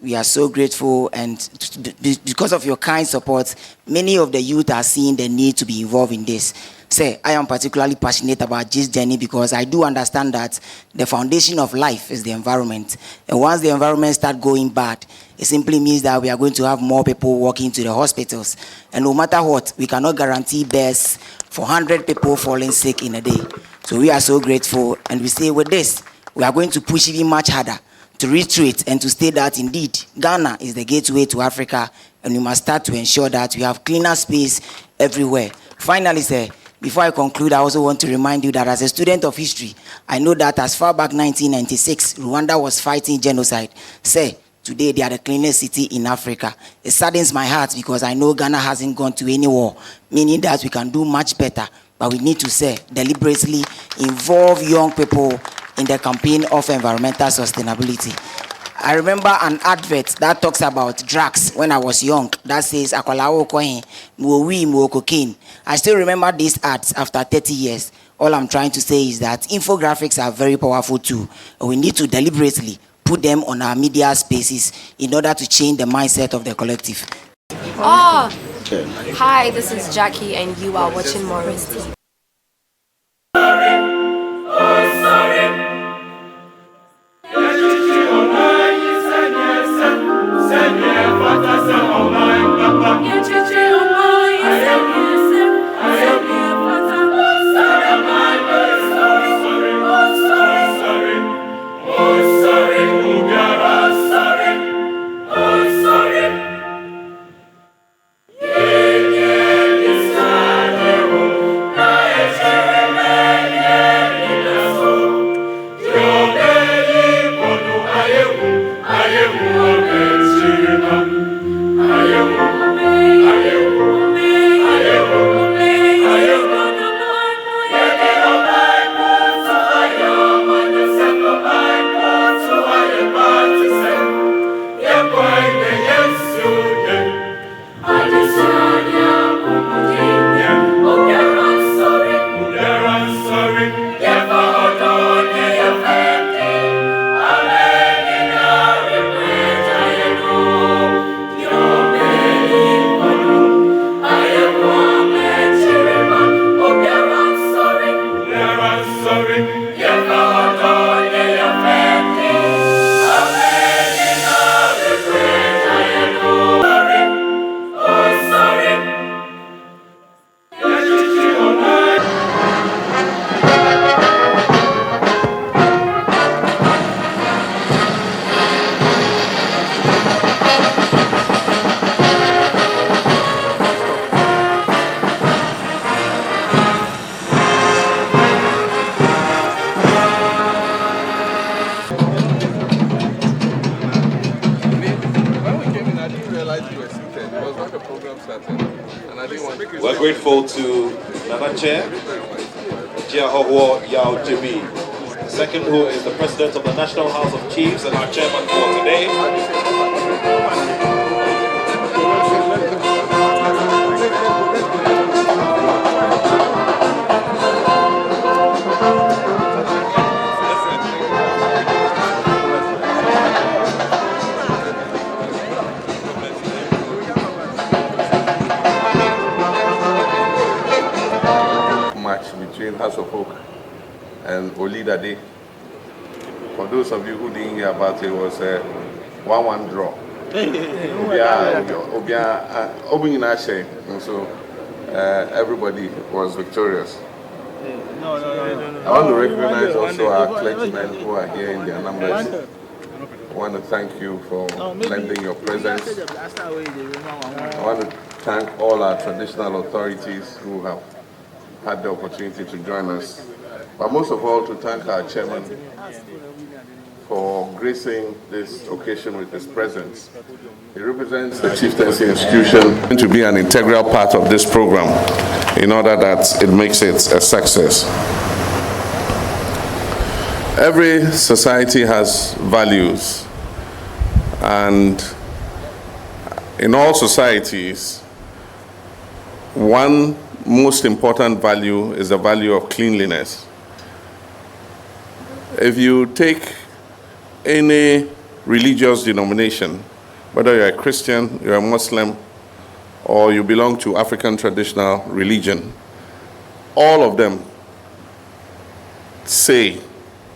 we are so grateful, and because of your kind support, many of the youth are seeing the need to be involved in this. Say, I am particularly passionate about this journey because I do understand that the foundation of life is the environment. And once the environment starts going bad, it simply means that we are going to have more people walking to the hospitals. And no matter what, we cannot guarantee beds for 100 people falling sick in a day. So we are so grateful, and we say with this, we are going to push even much harder to reiterate and to state that indeed Ghana is the gateway to Africa, and we must start to ensure that we have cleaner space everywhere. Finally, sir, before I conclude, I also want to remind you that as a student of history, I know that as far back 1996, Rwanda was fighting genocide. Sir, today they are the cleanest city in Africa. It saddens my heart because I know Ghana hasn't gone to any war, meaning that we can do much better. But we need to, say, deliberately involve young people in the campaign of environmental sustainability. I remember an advert that talks about drugs when I was young, that says, "Akwalawo kohin, muowi, muo cocaine." I still remember these ads after 30 years. All I'm trying to say is that infographics are very powerful too. We need to deliberately put them on our media spaces in order to change the mindset of the collective. Oh, hi, this is Jackie, and you are watching Morris TV. We're grateful to Nana Chair, Jiahowo Yao Jimmy, second who is the President of the National House of Chiefs and our chairman for today. Between House of Folk and Olidade. For those of you who didn't hear about it, it was a 1-1 draw. And so everybody was victorious. I want to recognize also our clergymen who are here in their numbers. I want to thank you for lending your presence. I want to thank all our traditional authorities who have had the opportunity to join us, but most of all to thank our chairman for gracing this occasion with his presence. He represents the chieftaincy institution to be an integral part of this program in order that it makes it a success. Every society has values, and in all societies, one most important value is the value of cleanliness. If you take any religious denomination, whether you're a Christian, you're a Muslim, or you belong to African traditional religion, all of them say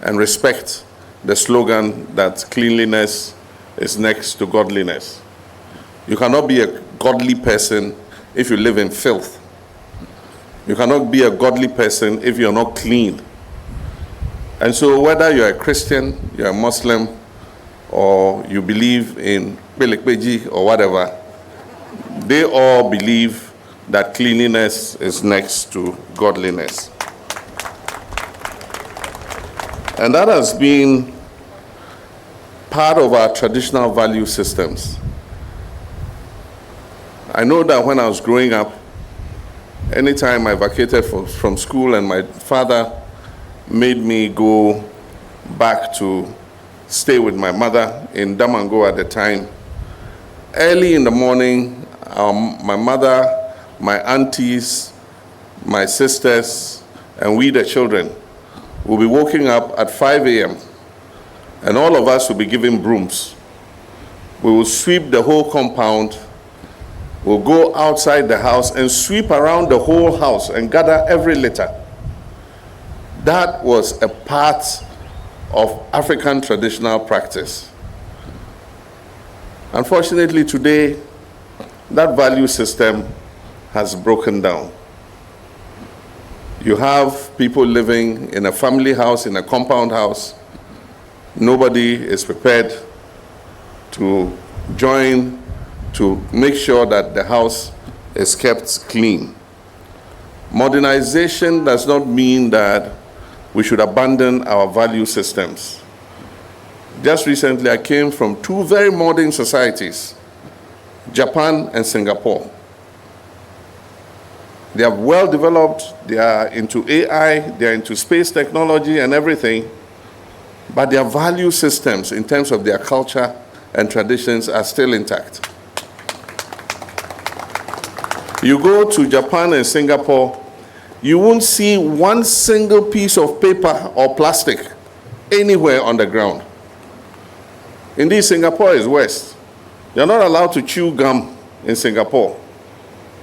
and respect the slogan that cleanliness is next to godliness. You cannot be a godly person if you live in filth. You cannot be a godly person if you're not clean. And so whether you're a Christian, you're a Muslim, or you believe in Belekbeji or whatever, they all believe that cleanliness is next to godliness. And that has been part of our traditional value systems. I know that when I was growing up, anytime I vacated from school and my father made me go back to stay with my mother in Damango at the time, early in the morning, my mother, my aunties, my sisters, and we the children will be waking up at 5 a.m. and all of us will be given brooms. We will sweep the whole compound. We'll go outside the house and sweep around the whole house and gather every litter. That was a part of African traditional practice. Unfortunately, today, that value system has broken down. You have people living in a family house, in a compound house. Nobody is prepared to join to make sure that the house is kept clean. Modernization does not mean that we should abandon our value systems. Just recently, I came from two very modern societies, Japan and Singapore. They are well developed, they are into AI, they are into space technology and everything, but their value systems in terms of their culture and traditions are still intact. You go to Japan and Singapore, you won't see one single piece of paper or plastic anywhere on the ground. Indeed, Singapore is worse. You're not allowed to chew gum in Singapore.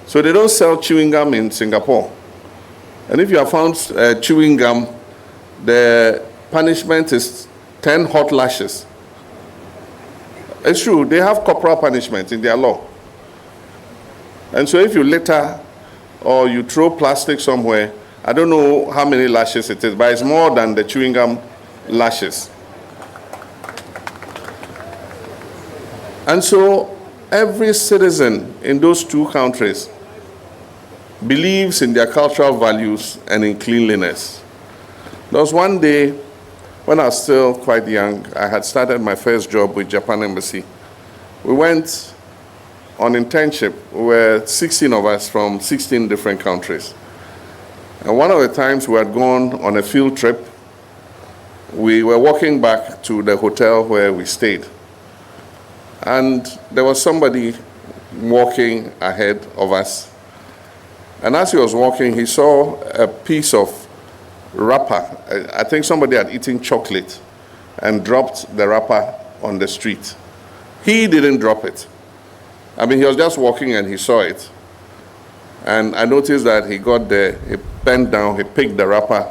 So they don't sell chewing gum in Singapore. And if you are found chewing gum, the punishment is 10 hot lashes. It's true, they have corporal punishment in their law. And so if you litter or you throw plastic somewhere, I don't know how many lashes it is, but it's more than the chewing gum lashes. And so every citizen in those two countries believes in their cultural values and in cleanliness. There was one day when I was still quite young, I had started my first job with Japan Embassy. We went on internship. We were 16 of us from 16 different countries. And one of the times we had gone on a field trip, we were walking back to the hotel where we stayed. And there was somebody walking ahead of us. And as he was walking, he saw a piece of wrapper. I think somebody had eaten chocolate and dropped the wrapper on the street. He didn't drop it. I mean, he was just walking and he saw it. And I noticed that he got there, he bent down, he picked the wrapper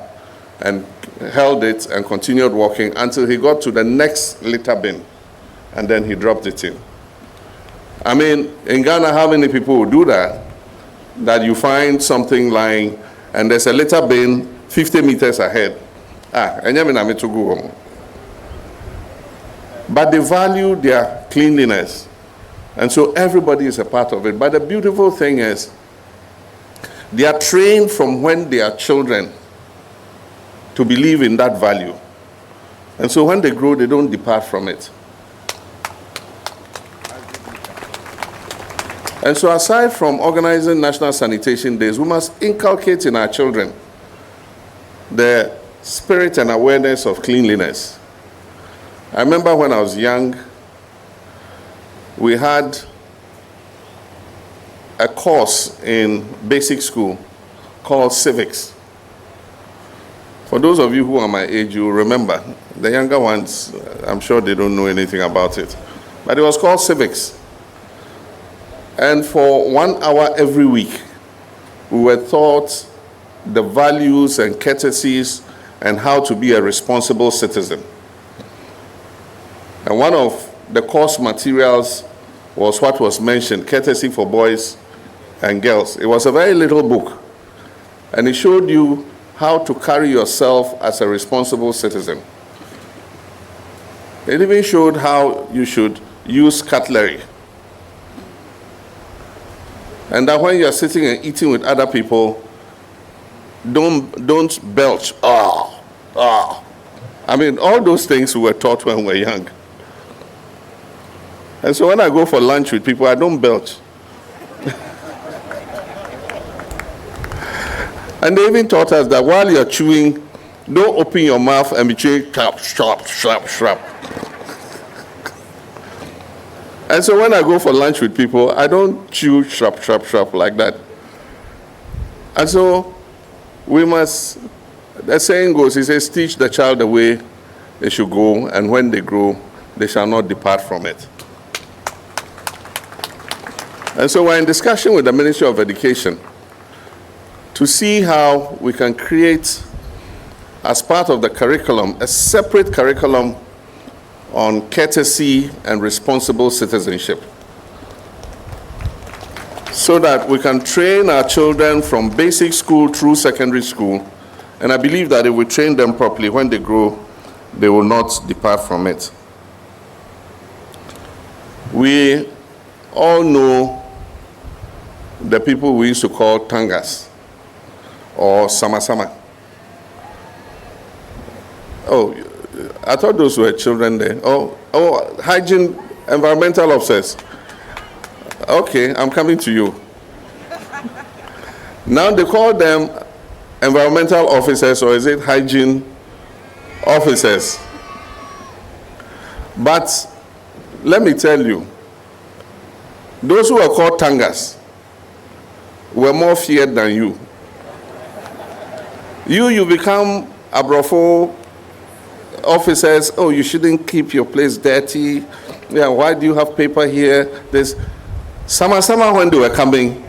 and held it and continued walking until he got to the next litter bin. And then he dropped it in. I mean, in Ghana, how many people would do that? That you find something lying and there's a litter bin 50 meters ahead. But they value their cleanliness. And so everybody is a part of it. But the beautiful thing is, they are trained from when they are children to believe in that value. And so when they grow, they don't depart from it. And so aside from organizing National Sanitation Days, we must inculcate in our children the spirit and awareness of cleanliness. I remember when I was young, we had a course in basic school called civics. For those of you who are my age, you remember. The younger ones, I'm sure they don't know anything about it. but it was called civics. And for 1 hour every week, we were taught the values and courtesies and how to be a responsible citizen. And one of the course materials was what was mentioned, Courtesy for Boys and Girls. It was a very little book, and it showed you how to carry yourself as a responsible citizen. It even showed how you should use cutlery. And that when you're sitting and eating with other people, don't belch. I mean, all those things we were taught when we were young. And so when I go for lunch with people, I don't belch. And they even taught us that while you're chewing, don't open your mouth and be chewing sharp, sharp, sharp, sharp. And so when I go for lunch with people, I don't chew sharp, sharp, sharp like that. And so we must, the saying goes, it says, teach the child the way they should go, and when they grow, they shall not depart from it. And so we're in discussion with the Ministry of Education to see how we can create, as part of the curriculum, a separate curriculum on courtesy and responsible citizenship, so that we can train our children from basic school through secondary school. And I believe that if we train them properly, when they grow, they will not depart from it. We all know the people we used to call tangas or sama-sama. Oh, I thought those were children there. Oh, hygiene, environmental officers. Okay, I'm coming to you. Now they call them environmental officers, or is it hygiene officers? But let me tell you, those who are called tangas were more feared than you. You become abrofo officers. Oh, you shouldn't keep your place dirty. Yeah, why do you have paper here? There's sama when they were coming,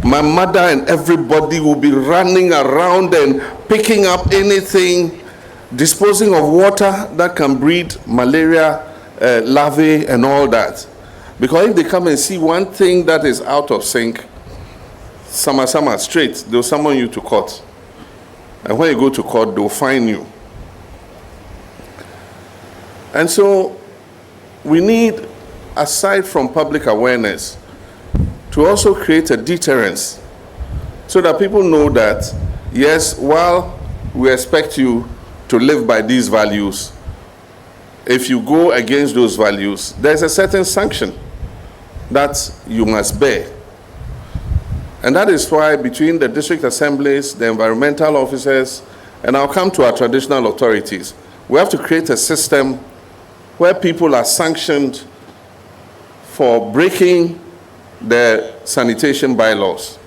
my mother and everybody will be running around and picking up anything, disposing of water that can breed malaria, larvae and all that. Because if they come and see one thing that is out of sync, sama straight, they'll summon you to court. And when you go to court, they'll fine you. And so we need, aside from public awareness, to also create a deterrence so that people know that, yes, while we expect you to live by these values, if you go against those values, there's a certain sanction that you must bear. And that is why between the district assemblies, the environmental officers, and I'll come to our traditional authorities, we have to create a system where people are sanctioned for breaking the sanitation bylaws.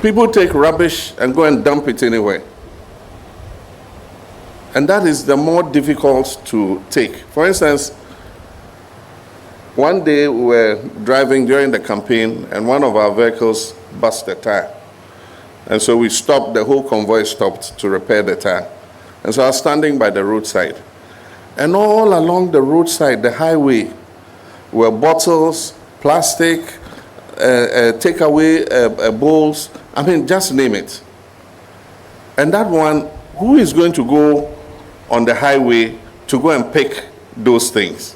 People take rubbish and go and dump it anywhere. And that is the more difficult to take. For instance, one day we were driving during the campaign and one of our vehicles busted a tire. And so we stopped, the whole convoy stopped to repair the tire. And so I was standing by the roadside. And all along the roadside, the highway, were bottles, plastic, takeaway bowls. I mean, just name it. And that one, who is going to go on the highway to go and pick those things?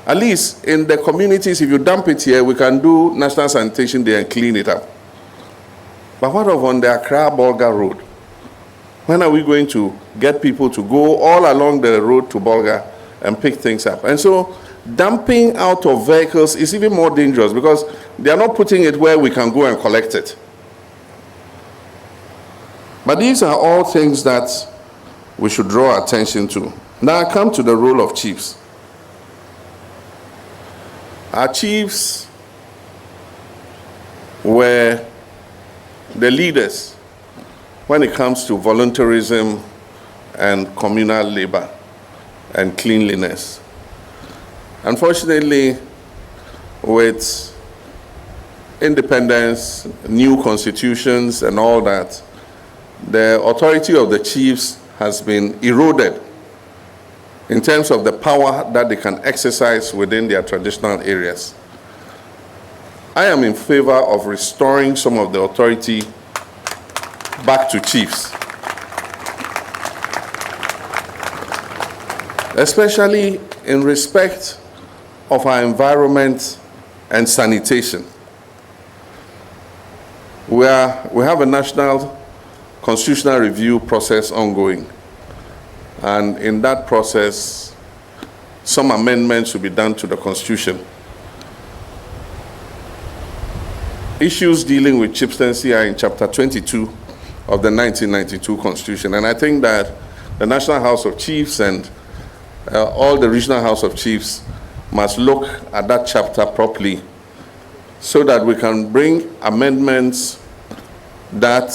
At least in the communities, if you dump it here, we can do National Sanitation Day and clean it up. But what of on the Accra-Bolga road? When are we going to get people to go all along the road to Bolga and pick things up? And so dumping out of vehicles is even more dangerous because they are not putting it where we can go and collect it. But these are all things that we should draw attention to. Now I come to the role of chiefs. Our chiefs were the leaders when it comes to voluntarism and communal labor and cleanliness. Unfortunately, with independence, new constitutions and all that, the authority of the chiefs has been eroded in terms of the power that they can exercise within their traditional areas. I am in favor of restoring some of the authority back to chiefs, especially in respect of our environment and sanitation. We have a national constitutional review process ongoing, and in that process, some amendments will be done to the Constitution. Issues dealing with chieftaincy are in Chapter 22 of the 1992 Constitution, and I think that the National House of Chiefs and all the Regional House of Chiefs must look at that chapter properly so that we can bring amendments that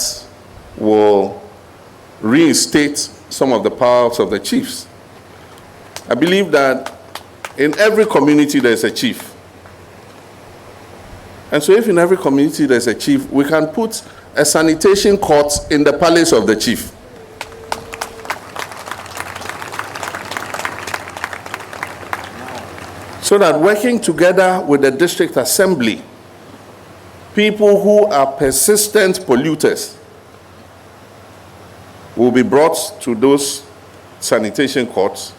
will reinstate some of the powers of the chiefs. I believe that in every community there's a chief. And so if in every community there's a chief, we can put a sanitation court in the palace of the chief. So that working together with the district assembly, people who are persistent polluters will be brought to those sanitation courts,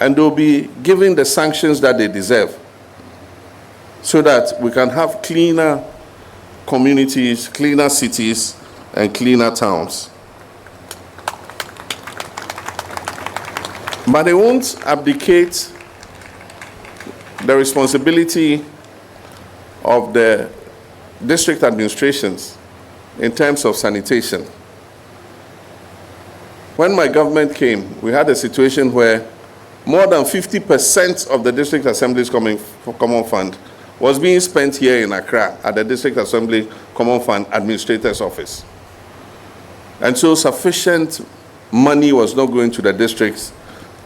and they'll be given the sanctions that they deserve, so that we can have cleaner communities, cleaner cities, and cleaner towns. But they won't abdicate the responsibility of the district administrations in terms of sanitation. When my government came, we had a situation where more than 50% of the district assembly's common fund was being spent here in Accra at the District Assembly Common Fund Administrator's Office. And so sufficient money was not going to the districts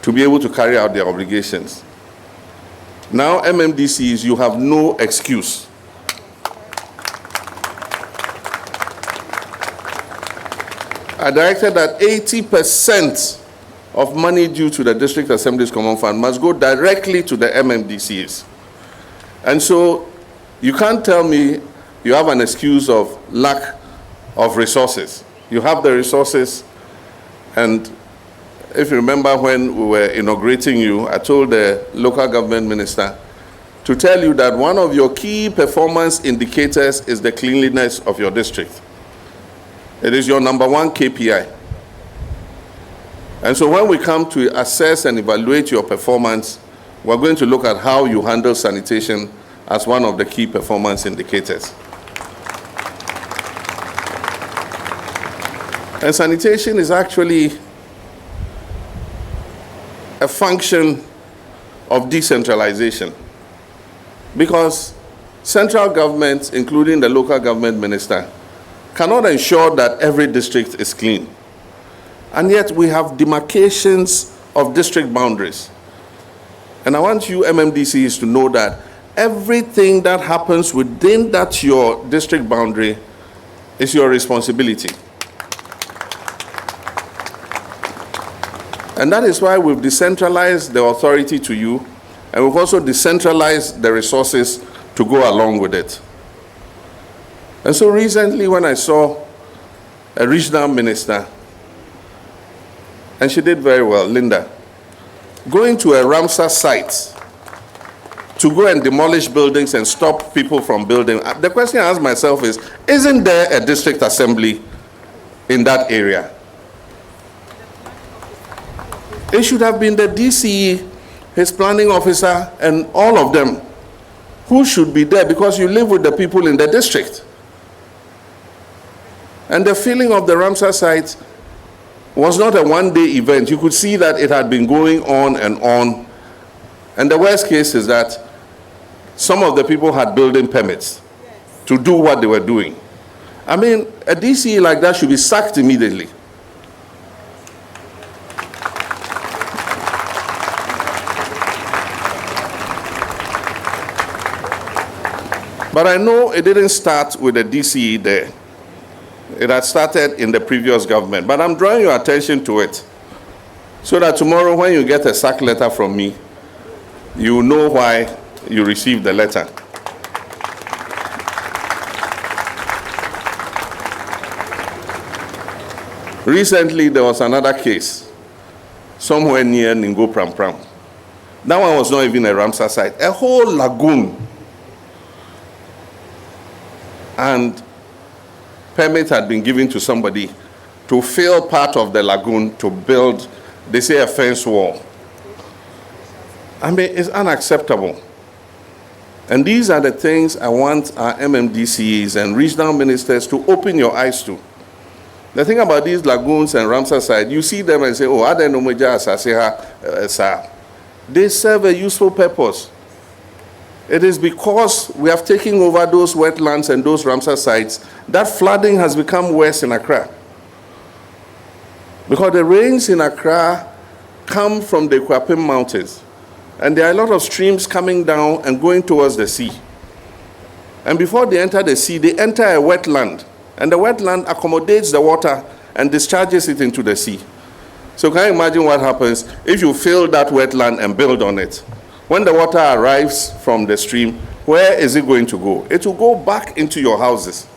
to be able to carry out their obligations. Now, MMDCs, you have no excuse. I directed that 80% of money due to the District Assembly's Common Fund must go directly to the MMDCs. And so you can't tell me you have an excuse of lack of resources. You have the resources, and if you remember when we were inaugurating you, I told the local government minister to tell you that one of your key performance indicators is the cleanliness of your district. It is your #1 KPI. And so when we come to assess and evaluate your performance, we're going to look at how you handle sanitation as one of the key performance indicators. And sanitation is actually a function of decentralization, because central government, including the local government minister, cannot ensure that every district is clean. And yet we have demarcations of district boundaries. And I want you MMDCs to know that everything that happens within that your district boundary is your responsibility. And that is why we've decentralized the authority to you, and we've also decentralized the resources to go along with it. And so recently when I saw a regional minister, and she did very well, Linda, going to a Ramsar site to go and demolish buildings and stop people from building, the question I ask myself is, isn't there a district assembly in that area? It should have been the DCE, his planning officer, and all of them who should be there, because you live with the people in the district. And the filling of the Ramsar site was not a one-day event. You could see that it had been going on and on. And the worst case is that some of the people had building permits to do what they were doing. I mean, a DCE like that should be sacked immediately. But I know it didn't start with the DCE there. It had started in the previous government. But I'm drawing your attention to it so that tomorrow when you get a sack letter from me, you know why you received the letter. Recently, there was another case somewhere near Ningo Pram Pram. That one was not even a Ramsar site, a whole lagoon. And permit had been given to somebody to fill part of the lagoon to build, they say, a fence wall. I mean, it's unacceptable. And these are the things I want our MMDCs and regional ministers to open your eyes to. The thing about these lagoons and Ramsar side, you see them and say, oh, they serve a useful purpose. It is because we have taken over those wetlands and those Ramsar sites that flooding has become worse in Accra. Because the rains in Accra come from the Kwapim Mountains. And there are a lot of streams coming down and going towards the sea. And before they enter the sea, they enter a wetland. And the wetland accommodates the water and discharges it into the sea. So can you imagine what happens if you fill that wetland and build on it? When the water arrives from the stream, where is it going to go? It will go back into your houses.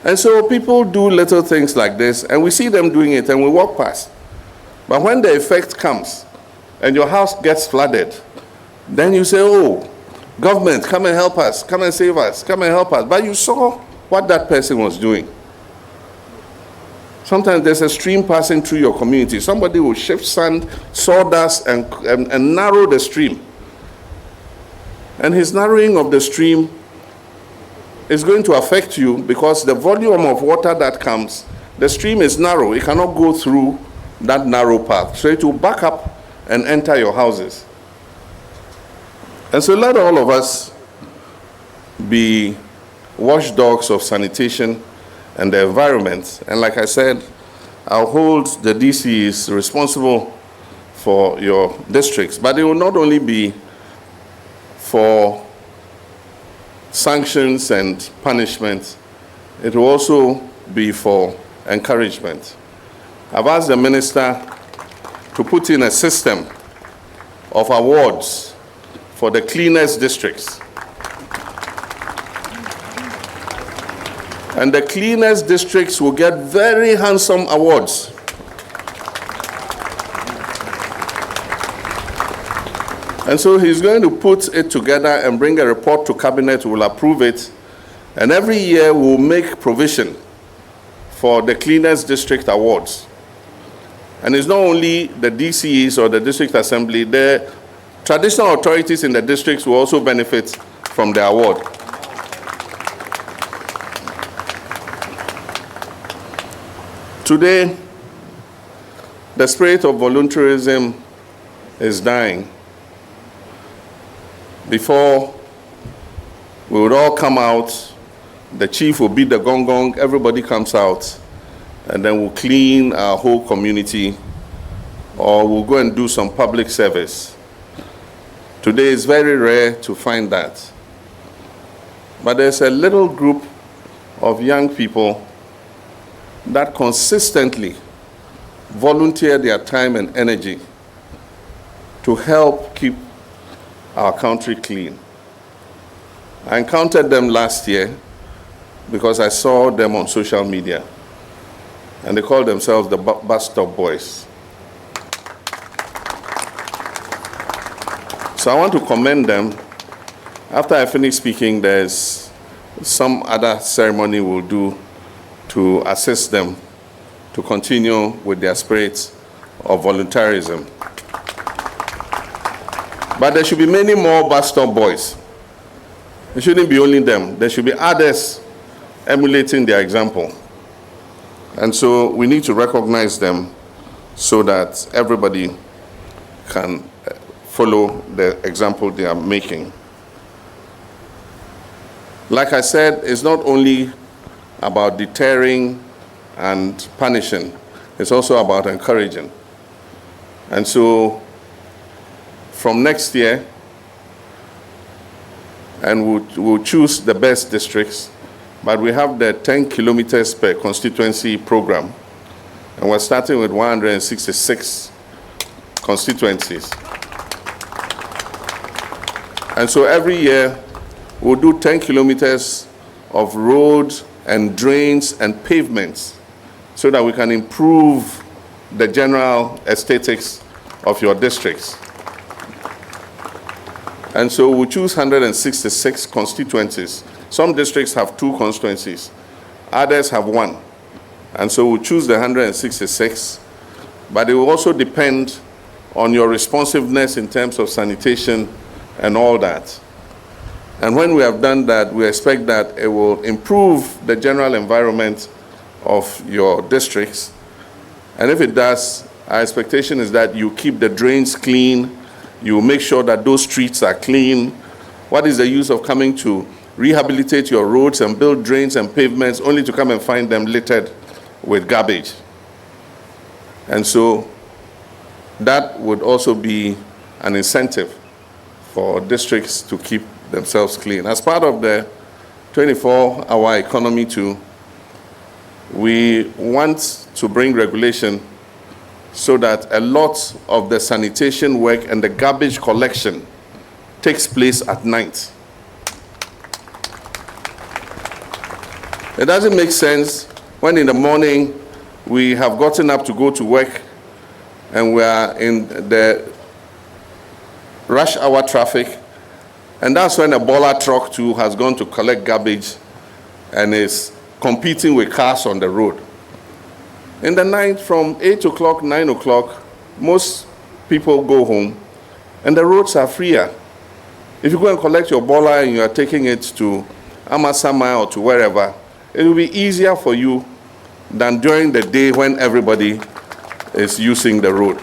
And so people do little things like this, and we see them doing it, and we walk past. But when the effect comes, and your house gets flooded, then you say, oh, government, come and help us, come and save us, come and help us. But you saw what that person was doing. Sometimes there's a stream passing through your community. Somebody will shift sand, sawdust, and narrow the stream. And his narrowing of the stream is going to affect you because the volume of water that comes, the stream is narrow. It cannot go through that narrow path. So it will back up and enter your houses. And so let all of us be watchdogs of sanitation and the environment. And like I said, I'll hold the DCs responsible for your districts, but it will not only be for sanctions and punishment, it will also be for encouragement. I've asked the minister to put in a system of awards for the cleanest districts. And the cleanest districts will get very handsome awards. And so he's going to put it together and bring a report to cabinet, we'll approve it. And every year we'll make provision for the cleanest district awards. And it's not only the DCEs or the district assembly, the traditional authorities in the districts will also benefit from the award. Today, the spirit of voluntarism is dying. Before we would all come out, the chief will beat the gong gong, everybody comes out, and then we'll clean our whole community, or we'll go and do some public service. Today is very rare to find that. But there's a little group of young people that consistently volunteer their time and energy to help keep our country clean. I encountered them last year because I saw them on social media, and they call themselves the BUZSTOP boys. So I want to commend them. After I finish speaking, there's some other ceremony we'll do to assist them to continue with their spirit of voluntarism. But there should be many more BUZSTOP boys. It shouldn't be only them. There should be others emulating their example. And so we need to recognize them so that everybody can follow the example they are making. Like I said, it's not only about deterring and punishing. It's also about encouraging. And so from next year, and we'll choose the best districts, but we have the 10 kilometers per constituency program. And we're starting with 166 constituencies. And so every year, we'll do 10 kilometers of roads and drains and pavements so that we can improve the general aesthetics of your districts. And so we'll choose 166 constituencies. Some districts have 2 constituencies, others have 1. And so we'll choose the 166, but it will also depend on your responsiveness in terms of sanitation and all that. And when we have done that, we expect that it will improve the general environment of your districts. And if it does, our expectation is that you keep the drains clean, you make sure that those streets are clean. What is the use of coming to rehabilitate your roads and build drains and pavements only to come and find them littered with garbage? And so that would also be an incentive for districts to keep themselves clean. As part of the 24-hour economy too, we want to bring regulation so that a lot of the sanitation work and the garbage collection takes place at night. It doesn't make sense when in the morning we have gotten up to go to work and we are in the rush hour traffic, and that's when a boiler truck too has gone to collect garbage and is competing with cars on the road. In the night, from 8 o'clock, 9 o'clock, most people go home and the roads are freer. If you go and collect your boiler and you are taking it to Amasama or to wherever, it will be easier for you than during the day when everybody is using the road.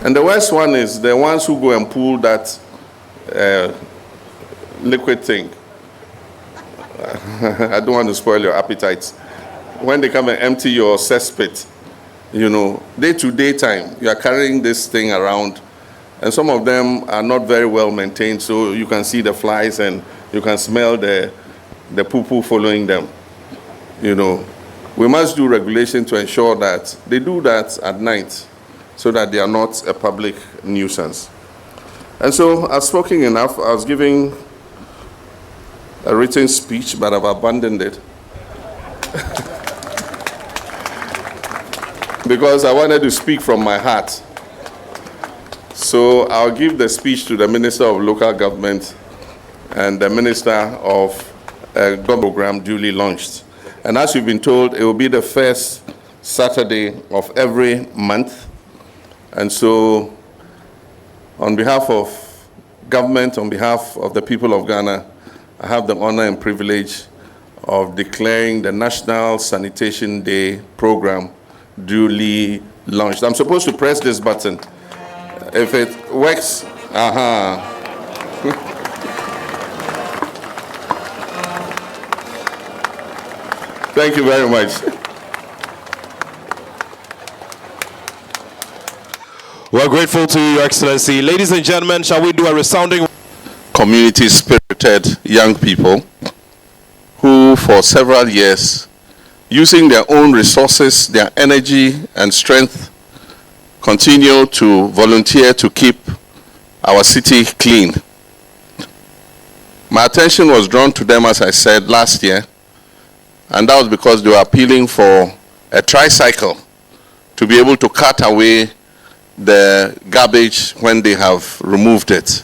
And the worst one is the ones who go and pull that liquid thing. I don't want to spoil your appetites. When they come and empty your cesspit, you know, day-to-day time, you are carrying this thing around, and some of them are not very well maintained, so you can see the flies and you can smell the poo-poo following them. You know, we must do regulation to ensure that they do that at night so that they are not a public nuisance. And so I've spoken enough. I was giving a written speech, but I've abandoned it because I wanted to speak from my heart. So I'll give the speech to the Minister of Local Government and the Minister of Government Program duly launched. And as you've been told, it will be the first Saturday of every month. And so on behalf of government, on behalf of the people of Ghana, I have the honor and privilege of declaring the National Sanitation Day program duly launched. I'm supposed to press this button. If it works, Thank you very much. We're grateful to you, Your Excellency. Ladies and gentlemen, shall we do a resounding... Community-spirited young people who for several years, using their own resources, their energy and strength, continue to volunteer to keep our city clean. My attention was drawn to them, as I said, last year, and that was because they were appealing for a tricycle to be able to cut away the garbage when they have removed it.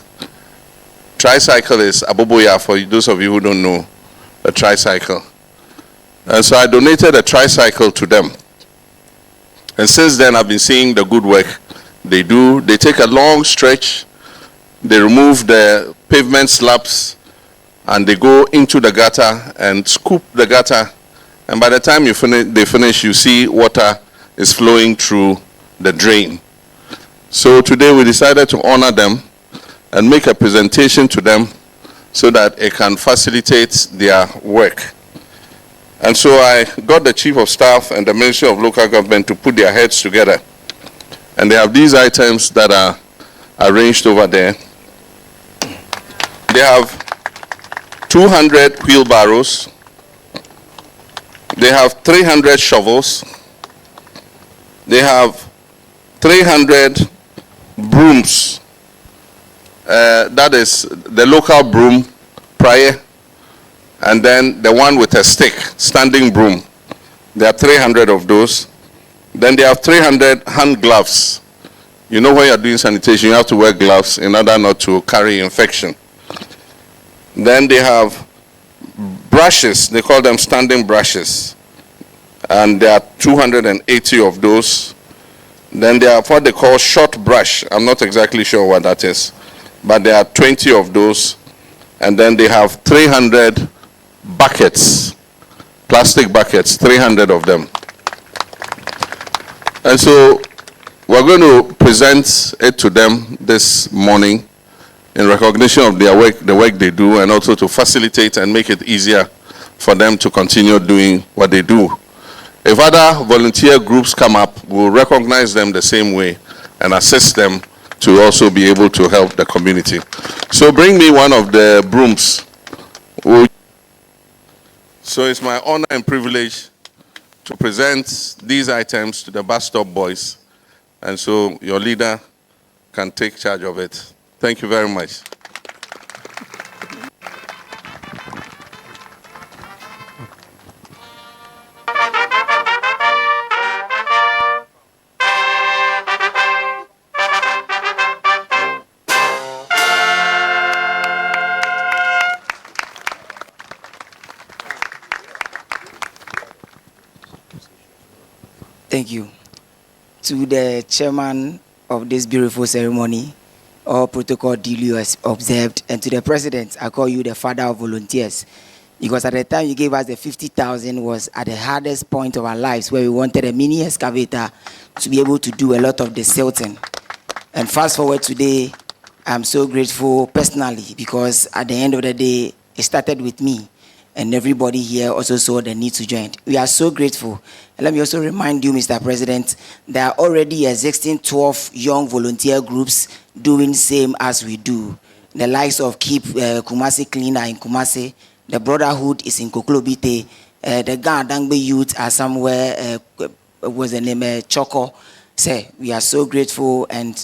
Tricycle is aboboya, for those of you who don't know a tricycle. And so I donated a tricycle to them. And since then, I've been seeing the good work they do. They take a long stretch, they remove the pavement slabs, and they go into the gutter and scoop the gutter. And by the time they finish, you see water is flowing through the drain. So today we decided to honor them and make a presentation to them so that it can facilitate their work. And so I got the Chief of Staff and the Ministry of Local Government to put their heads together. And they have these items that are arranged over there. They have 200 wheelbarrows. They have 300 shovels. They have 300 brooms. That is the local broom, prior, and then the one with a stick, standing broom. There are 300 of those. Then they have 300 hand gloves. You know, when you're doing sanitation, you have to wear gloves in order not to carry infection. Then they have brushes, they call them standing brushes. And there are 280 of those. Then they have what they call short brush. I'm not exactly sure what that is, but there are 20 of those. And then they have 300 buckets, plastic buckets, 300 of them. And so we're going to present it to them this morning in recognition of their work, the work they do, and also to facilitate and make it easier for them to continue doing what they do. If other volunteer groups come up, we'll recognize them the same way and assist them to also be able to help the community. So bring me one of the brooms. So it's my honor and privilege to present these items to the BUZSTOP boys. And so your leader can take charge of it. Thank you very much. Thank you. To the chairman of this beautiful ceremony, all protocol duly observed, and to the president, I call you the father of volunteers, because at the time you gave us the 50,000 was at the hardest point of our lives, where we wanted a mini excavator to be able to do a lot of the silting. And fast forward today, I'm so grateful personally, because at the end of the day, it started with me. And everybody here also saw the need to join. We are so grateful. And let me also remind you, Mr. President, there are already existing 12 young volunteer groups doing same as we do. The likes of Keep Kumasi Cleaner in Kumasi, the Brotherhood is in Koklobite, the Ghanaian youth are somewhere, was the name Choco. Say, we are so grateful, and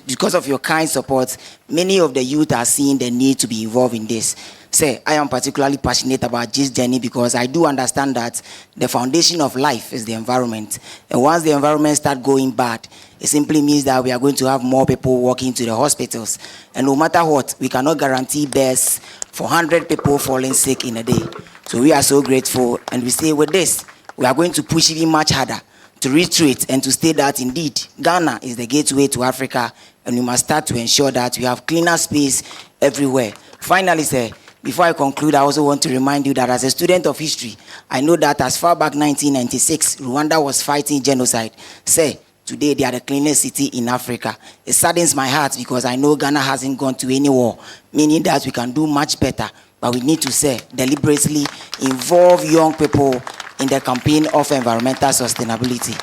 because of your kind support, many of the youth are seeing the need to be involved in this. Say, I am particularly passionate about this journey because I do understand that the foundation of life is the environment. And once the environment starts going bad, it simply means that we are going to have more people walking to the hospitals. And no matter what, we cannot guarantee beds for 100 people falling sick in a day. So we are so grateful, and we say with this, we are going to push even much harder to reiterate and to state that indeed Ghana is the gateway to Africa, and we must start to ensure that we have cleaner space everywhere. Finally, sir, before I conclude, I also want to remind you that as a student of history, I know that as far back 1996, Rwanda was fighting genocide. Sir, today they are the cleanest city in Africa. It saddens my heart because I know Ghana hasn't gone to any war, meaning that we can do much better. But we need to, say, deliberately involve young people in the campaign of environmental sustainability.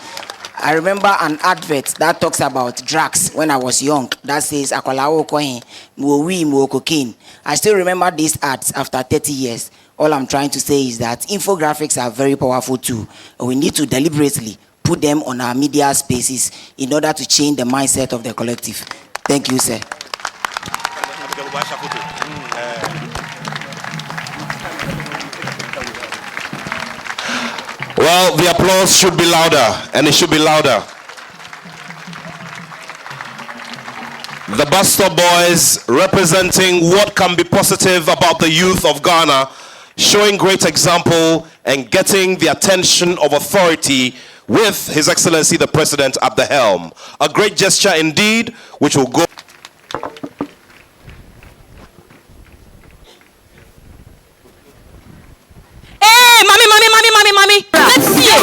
I remember an advert that talks about drugs when I was young. That says, "Akwalawo kohin, muowi muo cocaine." I still remember these ads after 30 years. All I'm trying to say is that infographics are very powerful too. We need to deliberately put them on our media spaces in order to change the mindset of the collective. Thank you, sir. Well, the applause should be louder, and it should be louder. The BUZSTOP boys representing what can be positive about the youth of Ghana, showing great example and getting the attention of authority with His Excellency the President at the helm. A great gesture indeed, which will go... Hey, mommy. Let's see it.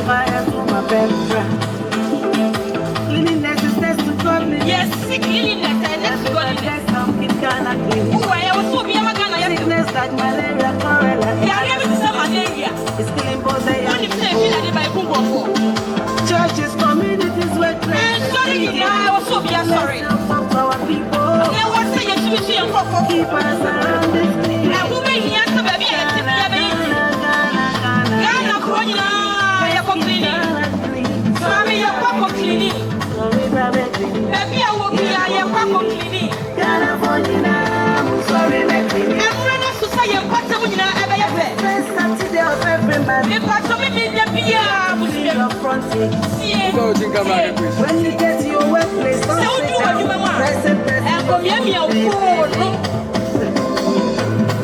Yeah, sorry. Yeah, what's the issue? Keep us around this clean. And who may hear the baby and the baby? Ghana, you're cleaning. Sorry, you're cleaning. Baby, I will be your papa cleaning. Sorry, cleaning. I'm ready to say you're part of it. Saturday of every month. If I told me, the frontage. When you get to your workplace, don't say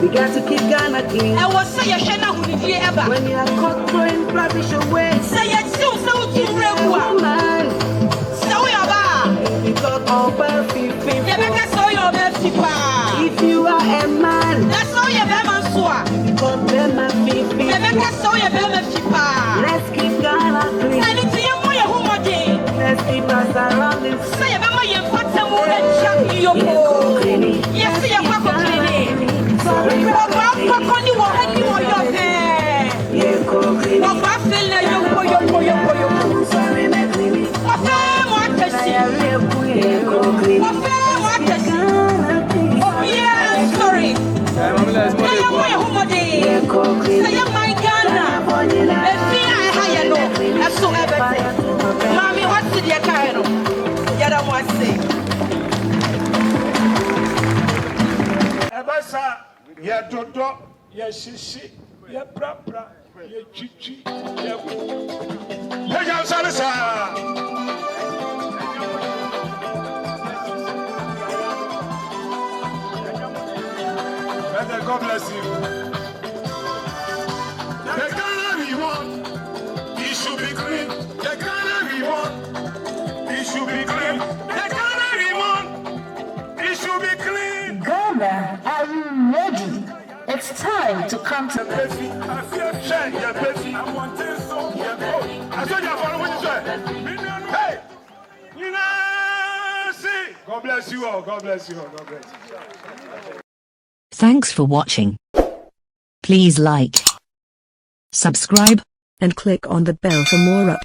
we got to keep Ghana clean. I was say ever. When you are caught throwing rubbish away, say it so you man. So you are. You got all perfect. If you are a man, that's all you ever saw. Become them a fifi. Let's keep Ghana clean. Let's keep us around this. Say yes, you're cleaning. Sorry, Mommy, what's the dear kind of? You don't want to say. Ebasa, ya dodo, ya shishi, ya prapra, ya chichi, ya Pejam Salisa. God bless you. The Ghana we want, it should be clean. The Ghana we want, it should be clean. The Ghana we want, it should be clean. Ghana, are you ready? It's time to come to Hey, you know, see. God bless you all. God bless you all. God bless you. Thanks for watching. Please like, subscribe, and click on the bell for more updates.